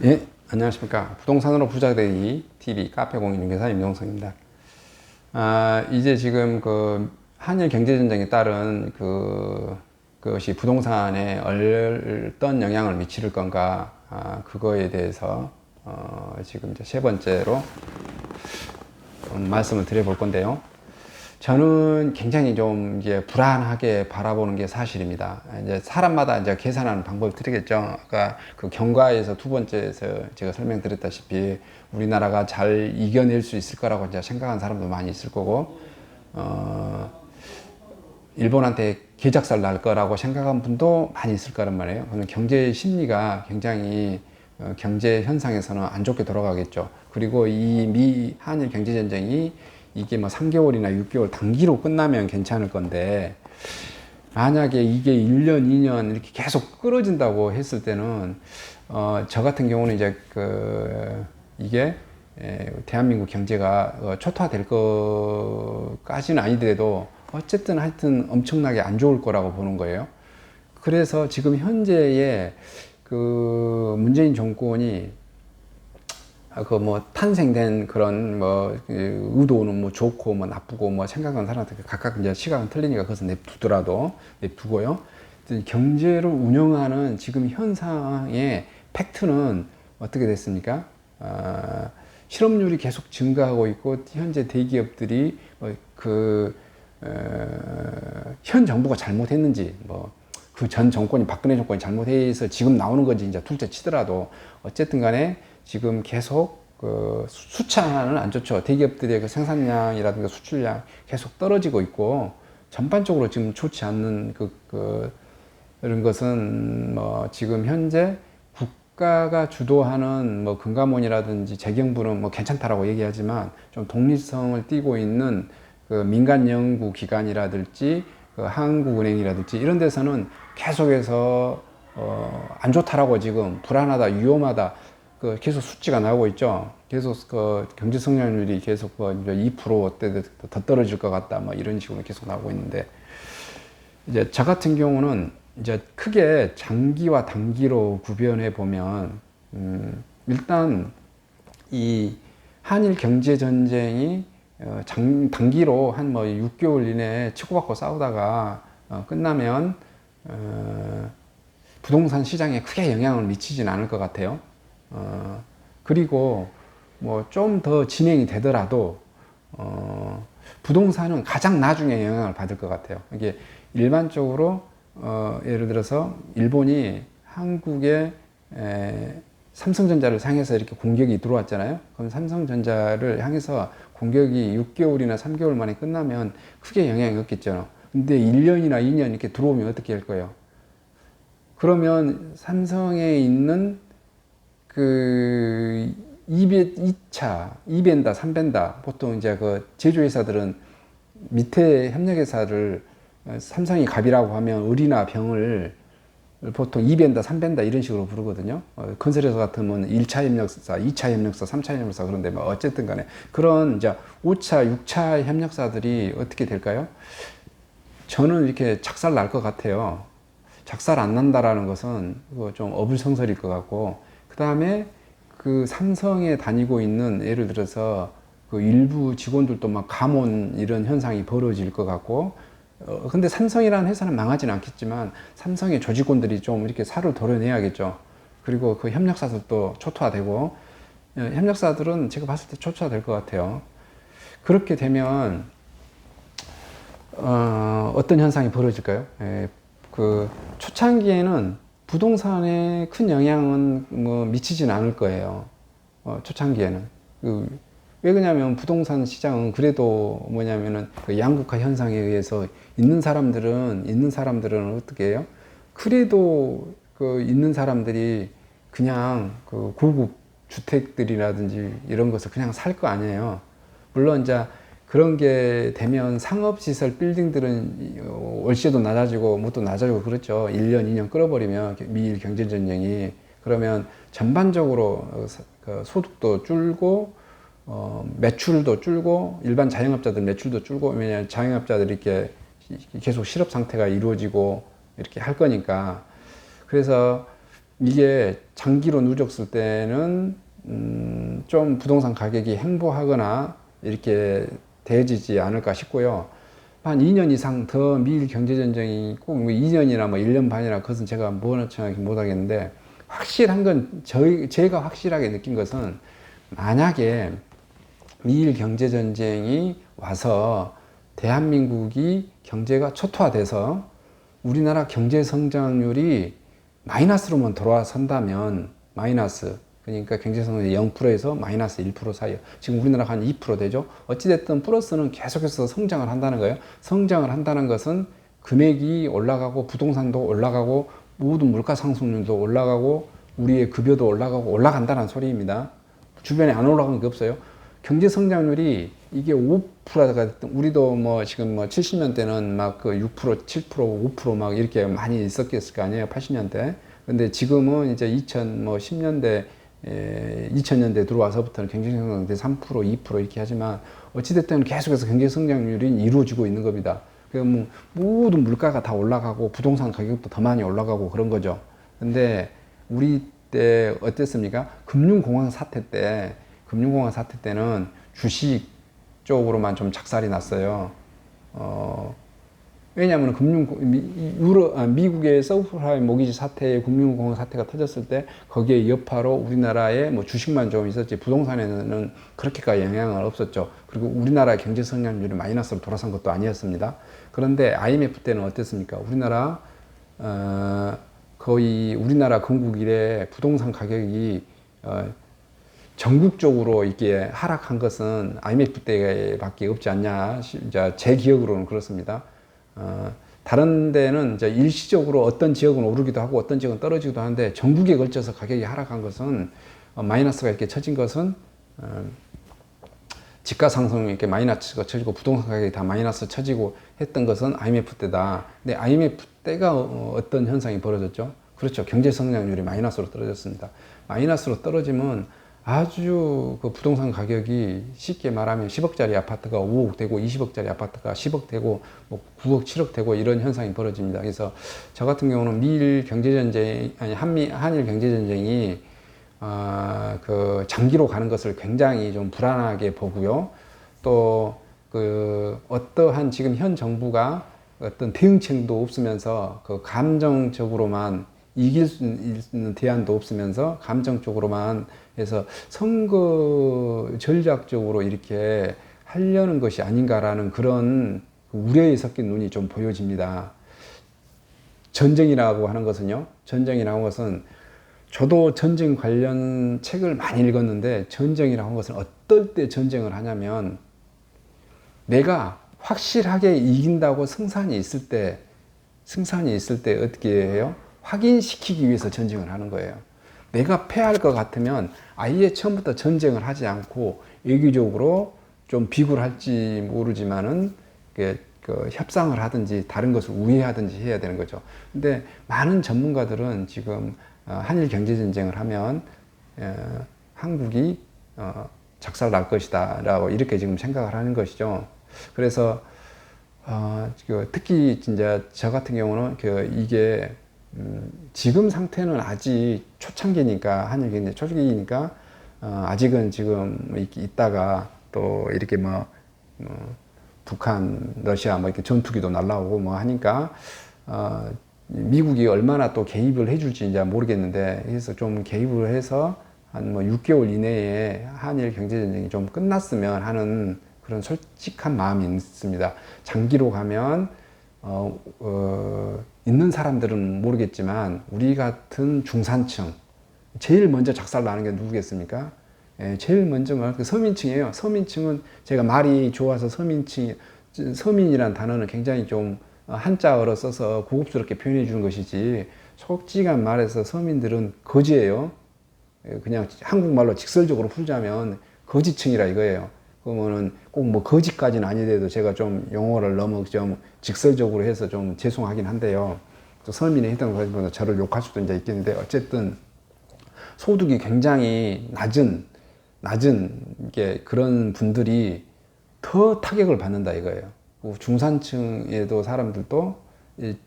예, 안녕하십니까. 부동산으로 부자되기 TV 카페 공인중개사 임종석입니다. 이제 지금 그 한일 경제전쟁에 따른 그것이 부동산에 어떤 영향을 미칠 건가, 그거에 대해서, 지금 이제 세 번째로 말씀을 드려볼 건데요. 저는 굉장히 좀 이제 불안하게 바라보는 게 사실입니다. 이제 사람마다 이제 계산하는 방법이 틀리겠죠. 아까 그 경과에서 두 번째에서 제가 설명드렸다시피 우리나라가 잘 이겨낼 수 있을 거라고 이제 생각하는 사람도 많이 있을 거고, 일본한테 개작살 날 거라고 생각한 분도 많이 있을 거란 말이에요. 그러면 경제 심리가 굉장히 경제 현상에서는 안 좋게 돌아가겠죠. 그리고 이 미 한일 경제 전쟁이 이게 뭐 3개월이나 6개월 단기로 끝나면 괜찮을 건데, 만약에 이게 1년, 2년 이렇게 계속 끌어진다고 했을 때는, 저 같은 경우는 이제 이게 대한민국 경제가 초토화될 것까지는 아니더라도 어쨌든 하여튼 엄청나게 안 좋을 거라고 보는 거예요. 그래서 지금 현재의 그 문재인 정권이 뭐 탄생된 그런 뭐 의도는 뭐 좋고 뭐 나쁘고 뭐 생각하는 사람한테 각각 이제 시각은 틀리니까 그것은 냅두고요. 경제를 운영하는 지금 현상의 팩트는 어떻게 됐습니까? 실업률이 계속 증가하고 있고, 현재 대기업들이 현 정부가 잘못했는지, 뭐 그 전 정권이 박근혜 정권이 잘못해서 지금 나오는 건지 이제 둘째 치더라도 어쨌든 간에 지금 계속 수차는 안 좋죠. 대기업들의 그 생산량이라든가 수출량 계속 떨어지고 있고, 전반적으로 지금 좋지 않는 이런 것은 뭐 지금 현재 국가가 주도하는 뭐 금감원이라든지 재경부는 뭐 괜찮다라고 얘기하지만, 좀 독립성을 띠고 있는 그 민간 연구 기관이라든지 그 한국은행이라든지 이런 데서는 계속해서 안 좋다라고, 지금 불안하다, 위험하다, 계속 수치가 나오고 있죠. 계속 경제 성장률이 계속 2%대 더 떨어질 것 같다, 뭐 이런 식으로 계속 나오고 있는데, 이제 저 같은 경우는 이제 크게 장기와 단기로 구별해 보면, 일단 이 한일 경제 전쟁이 단기로 한 뭐 6개월 이내에 치고받고 싸우다가 끝나면 부동산 시장에 크게 영향을 미치진 않을 것 같아요. 그리고 뭐 좀 더 진행이 되더라도 부동산은 가장 나중에 영향을 받을 것 같아요. 이게 일반적으로 예를 들어서 일본이 한국에 삼성전자를 향해서 이렇게 공격이 들어왔잖아요. 그럼 삼성전자를 향해서 공격이 6개월이나 3개월 만에 끝나면 크게 영향이 없겠죠. 근데 1년이나 2년 이렇게 들어오면 어떻게 할 거예요? 그러면 삼성에 있는 그 2차, 2벤다, 3벤다, 보통 이제 그 제조회사들은 밑에 협력회사를 삼성이 갑이라고 하면 을이나 병을 보통 2벤다, 3벤다 이런 식으로 부르거든요. 건설회사 같으면 1차 협력사, 2차 협력사, 3차 협력사, 그런데 뭐 어쨌든 간에 그런 이제 5차, 6차 협력사들이 어떻게 될까요? 저는 이렇게 작살 날 것 같아요. 작살 안 난다라는 것은 좀 어불성설일 것 같고, 그 다음에 그 삼성에 다니고 있는, 예를 들어서 그 일부 직원들도 막 감원 이런 현상이 벌어질 것 같고, 근데 삼성이라는 회사는 망하진 않겠지만 삼성의 조직원들이 좀 이렇게 살을 덜어내야겠죠. 그리고 그 협력사들도 초토화되고, 협력사들은 제가 봤을 때 초토화될 것 같아요. 그렇게 되면 어떤 현상이 벌어질까요? 그 초창기에는 부동산에 큰 영향은 뭐 미치진 않을 거예요. 초창기에는. 왜 그러냐면 부동산 시장은 그래도 뭐냐면은 그 양극화 현상에 의해서 있는 사람들은 어떻게 해요? 그래도 그 있는 사람들이 그냥 그 고급 주택들이라든지 이런 것을 그냥 살 거 아니에요. 물론 이제 그런 게 되면 상업시설 빌딩들은 월세도 낮아지고 뭣도 낮아지고 그렇죠. 1년, 2년 끌어버리면 미일 경제전쟁이. 그러면 전반적으로 소득도 줄고 매출도 줄고, 일반 자영업자들 매출도 줄고, 왜냐하면 자영업자들이 이렇게 계속 실업 상태가 이루어지고 이렇게 할 거니까. 그래서 이게 장기로 누적했을 때는 좀 부동산 가격이 행보하거나 이렇게 되어지지 않을까 싶고요. 한 2년 이상 더 미일 경제전쟁이 꼭 2년이나 뭐 1년 반이나 그것은 제가 뭐는 정확히 못하겠는데, 확실한 건 제가 확실하게 느낀 것은, 만약에 미일 경제전쟁이 와서 대한민국이 경제가 초토화돼서 우리나라 경제 성장률이 마이너스로만 돌아선다면, 마이너스, 그러니까 경제 성장률이 0%에서 마이너스 1% 사이요. 지금 우리나라가 한 2% 되죠. 어찌됐든 플러스는 계속해서 성장을 한다는 거예요. 성장을 한다는 것은 금액이 올라가고 부동산도 올라가고 모든 물가 상승률도 올라가고 우리의 급여도 올라가고 올라간다는 소리입니다. 주변에 안 올라가는 게 없어요. 경제 성장률이 이게 5%가 됐든, 우리도 뭐 지금 뭐 70년대는 막 그 6%, 7%, 5%막 이렇게 많이 있었을 거 아니에요. 80년대. 근데 지금은 이제 10년대 2000년대 들어와서부터는 경제 성장률이 3%, 2% 이렇게 하지만, 어찌됐든 계속해서 경제 성장률이 이루어지고 있는 겁니다. 뭐 모든 물가가 다 올라가고 부동산 가격도 더 많이 올라가고 그런 거죠. 근데 우리 때 어땠습니까? 금융공황 사태 때는 주식 쪽으로만 좀 착살이 났어요. 왜냐하면 미국의 서브프라임 모기지 사태의 금융공황 사태가 터졌을 때 거기에 여파로 우리나라에 뭐 주식만 좀 있었지 부동산에는 그렇게까지 영향은 없었죠. 그리고 우리나라 경제 성장률이 마이너스로 돌아선 것도 아니었습니다. 그런데 IMF 때는 어땠습니까? 거의 우리나라 건국 이래 부동산 가격이 전국적으로 이렇게 하락한 것은 IMF 때밖에 없지 않냐. 제 기억으로는 그렇습니다. 다른 데는 이제 일시적으로 어떤 지역은 오르기도 하고 어떤 지역은 떨어지기도 하는데, 전국에 걸쳐서 가격이 하락한 것은, 마이너스가 이렇게 쳐진 것은, 집가 상승이 이렇게 마이너스가 쳐지고 부동산 가격이 다 마이너스 쳐지고 했던 것은 IMF 때다. 근데 IMF 때가 어떤 현상이 벌어졌죠? 그렇죠. 경제 성장률이 마이너스로 떨어졌습니다. 마이너스로 떨어지면 아주 그 부동산 가격이 쉽게 말하면 10억짜리 아파트가 5억 되고 20억짜리 아파트가 10억 되고 뭐 9억, 7억 되고 이런 현상이 벌어집니다. 그래서 저 같은 경우는 한일 경제전쟁이 그 장기로 가는 것을 굉장히 좀 불안하게 보고요. 또 그 어떠한 지금 현 정부가 어떤 대응책도 없으면서 그 감정적으로만 이길 수 있는 대안도 없으면서 감정적으로만 해서 선거 전략적으로 이렇게 하려는 것이 아닌가라는 그런 우려에 섞인 눈이 좀 보여집니다. 전쟁이라고 하는 것은요. 전쟁이라고 하는 것은, 저도 전쟁 관련 책을 많이 읽었는데, 전쟁이라고 하는 것은 어떨 때 전쟁을 하냐면, 내가 확실하게 이긴다고 승산이 있을 때 어떻게 해요? 확인시키기 위해서 전쟁을 하는 거예요. 내가 패할 것 같으면 아예 처음부터 전쟁을 하지 않고 외교적으로 좀 비굴 할지 모르지만은 그 협상을 하든지 다른 것을 우회하든지 해야 되는 거죠. 근데 많은 전문가들은 지금 한일 경제전쟁을 하면 한국이 작살 날 것이다 라고 이렇게 지금 생각을 하는 것이죠. 그래서 특히 진짜 저 같은 경우는 이게 지금 상태는 아직 초창기니까, 한일 경제 초기니까 아직은 지금 있다가 또 이렇게 북한, 러시아 뭐 이렇게 전투기도 날라오고 뭐 하니까 미국이 얼마나 또 개입을 해줄지 이제 모르겠는데, 그래서 좀 개입을 해서 한 6개월 이내에 한일 경제전쟁이 좀 끝났으면 하는 그런 솔직한 마음이 있습니다. 장기로 가면 있는 사람들은 모르겠지만 우리 같은 중산층, 제일 먼저 작살 나는 게 누구겠습니까? 제일 먼저 서민층이에요. 서민층은 제가 말이 좋아서 서민이란 단어는 굉장히 좀 한자어로 써서 고급스럽게 표현해 주는 것이지, 솔직한 말해서 서민들은 거지예요. 그냥 한국말로 직설적으로 풀자면 거지층이라 이거예요. 그러면은 꼭 거지까지는 아니더라도 제가 좀 용어를 너무 좀 직설적으로 해서 좀 죄송하긴 한데요. 또 서민에 해당하는 저를 욕할 수도 이제 있겠는데, 어쨌든 소득이 굉장히 낮은 그런 분들이 더 타격을 받는다 이거예요. 중산층에도 사람들도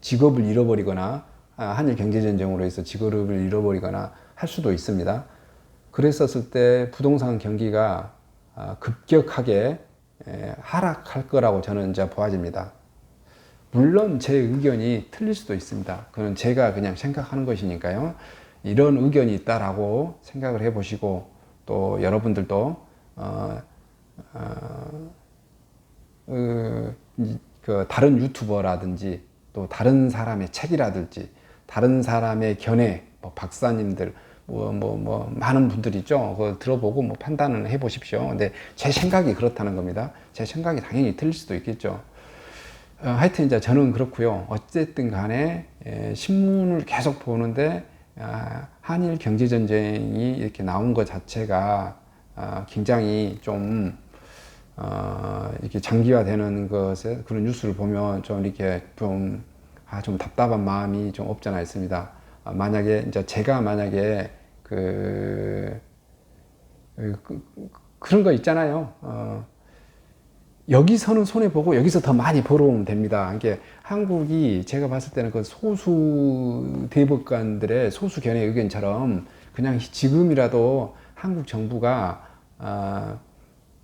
직업을 잃어버리거나 한일 경제전쟁으로 해서 직업을 잃어버리거나 할 수도 있습니다. 그랬었을 때 부동산 경기가 급격하게 하락할 거라고 저는 이제 보아집니다. 물론 제 의견이 틀릴 수도 있습니다. 그건 제가 그냥 생각하는 것이니까요. 이런 의견이 있다라고 생각을 해보시고 또 여러분들도 그 다른 유튜버라든지 또 다른 사람의 책이라든지 다른 사람의 견해, 뭐 박사님들 많은 분들 있죠. 그거 들어보고 뭐 판단을 해보십시오. 근데 제 생각이 그렇다는 겁니다. 제 생각이 당연히 틀릴 수도 있겠죠. 하여튼 이제 저는 그렇고요. 어쨌든 간에 신문을 계속 보는데 한일 경제전쟁이 이렇게 나온 것 자체가 굉장히 좀 이렇게 장기화되는 것에 그런 뉴스를 보면 좀 이렇게 좀 답답한 마음이 좀 없잖아 있습니다. 만약에 이제 제가 만약에 그런 거 있잖아요. 여기서는 손해보고 여기서 더 많이 벌어오면 됩니다. 이게 한국이 제가 봤을 때는 그 소수 대법관들의 소수 견해 의견처럼 그냥 지금이라도 한국 정부가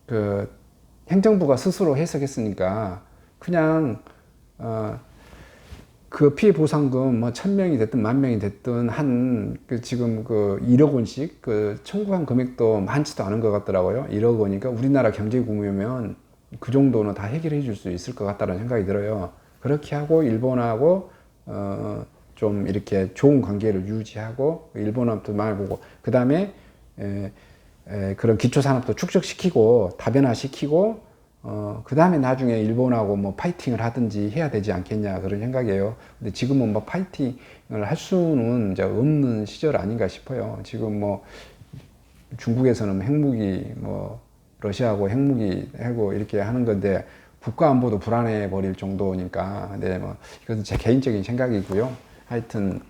그 행정부가 스스로 해석했으니까 그냥 그 피해 보상금 뭐 1,000명이 됐든 10,000명이 됐든 지금 1억 원씩 청구한 금액도 많지도 않은 것 같더라고요. 1억 원이니까 우리나라 경제 규모면 그 정도는 다 해결해 줄 수 있을 것 같다는 생각이 들어요. 그렇게 하고 일본하고 좀 이렇게 좋은 관계를 유지하고 일본한테 말보고 그 다음에 그런 기초산업도 축적시키고 다변화시키고 그 다음에 나중에 일본하고 뭐 파이팅을 하든지 해야 되지 않겠냐 그런 생각이에요. 근데 지금은 뭐 파이팅을 할 수는 이제 없는 시절 아닌가 싶어요. 지금 뭐 중국에서는 핵무기 러시아하고 핵무기 하고 이렇게 하는 건데 국가 안보도 불안해 버릴 정도니까. 근데 뭐 이것은 제 개인적인 생각이고요. 하여튼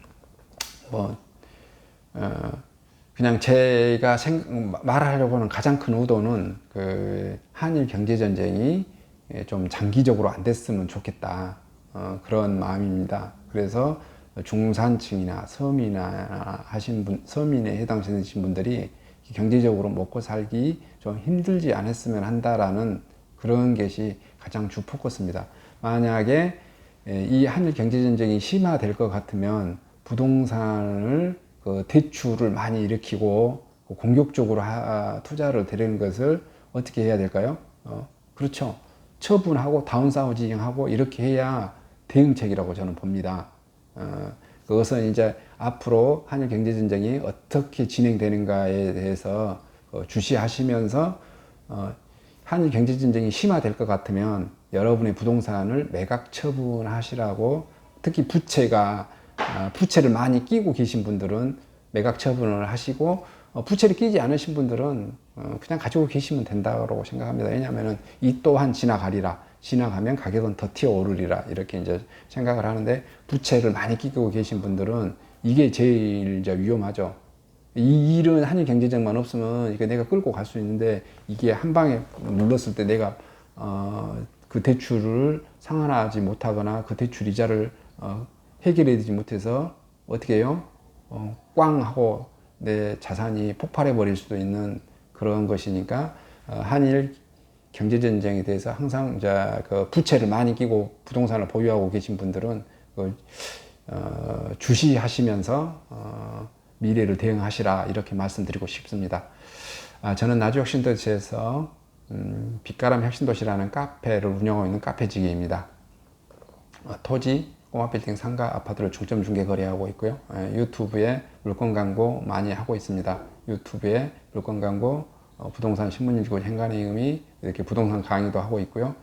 그냥 제가 말하려고 하는 가장 큰 의도는 한일 경제전쟁이 좀 장기적으로 안 됐으면 좋겠다. 그런 마음입니다. 그래서 중산층이나 서민이나 서민에 해당되신 분들이 경제적으로 먹고 살기 좀 힘들지 않았으면 한다라는 그런 것이 가장 주 포커스입니다. 만약에 이 한일 경제전쟁이 심화될 것 같으면 부동산을 대출을 많이 일으키고 공격적으로 투자를 되려는 것을 어떻게 해야 될까요? 그렇죠. 처분하고 다운사우징하고 이렇게 해야 대응책이라고 저는 봅니다. 그것은 이제 앞으로 한일 경제전쟁이 어떻게 진행되는가에 대해서 주시하시면서 한일 경제전쟁이 심화될 것 같으면 여러분의 부동산을 매각 처분하시라고, 특히 부채를 많이 끼고 계신 분들은 매각 처분을 하시고 부채를 끼지 않으신 분들은 그냥 가지고 계시면 된다고 생각합니다. 왜냐하면 이 또한 지나가리라. 지나가면 가격은 더 튀어오르리라 이렇게 이제 생각을 하는데, 부채를 많이 끼고 계신 분들은 이게 제일 이제 위험하죠. 이 일은 한일 경제전만 없으면 이게 내가 끌고 갈 수 있는데 이게 한 방에 눌렀을 때 내가 그 대출을 상환하지 못하거나 그 대출 이자를 해결해주지 못해서 어떻게 해요? 꽝 하고 내 자산이 폭발해 버릴 수도 있는 그런 것이니까 한일 경제전쟁에 대해서 항상 이제 부채를 많이 끼고 부동산을 보유하고 계신 분들은 주시하시면서 미래를 대응하시라 이렇게 말씀드리고 싶습니다. 저는 나주혁신도시에서 빛가람 혁신도시라는 카페를 운영하고 있는 카페지기입니다. 토지, 꼬마빌딩, 상가, 아파트를 중점 중개 거래하고 있고요. 유튜브에 물건 광고 많이 하고 있습니다. 유튜브에 물건 광고, 부동산 신문일고 행간의 의미, 이렇게 부동산 강의도 하고 있고요.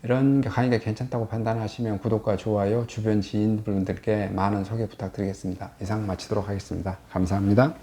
이런 강의가 괜찮다고 판단하시면 구독과 좋아요, 주변 지인분들께 많은 소개 부탁드리겠습니다. 이상 마치도록 하겠습니다. 감사합니다.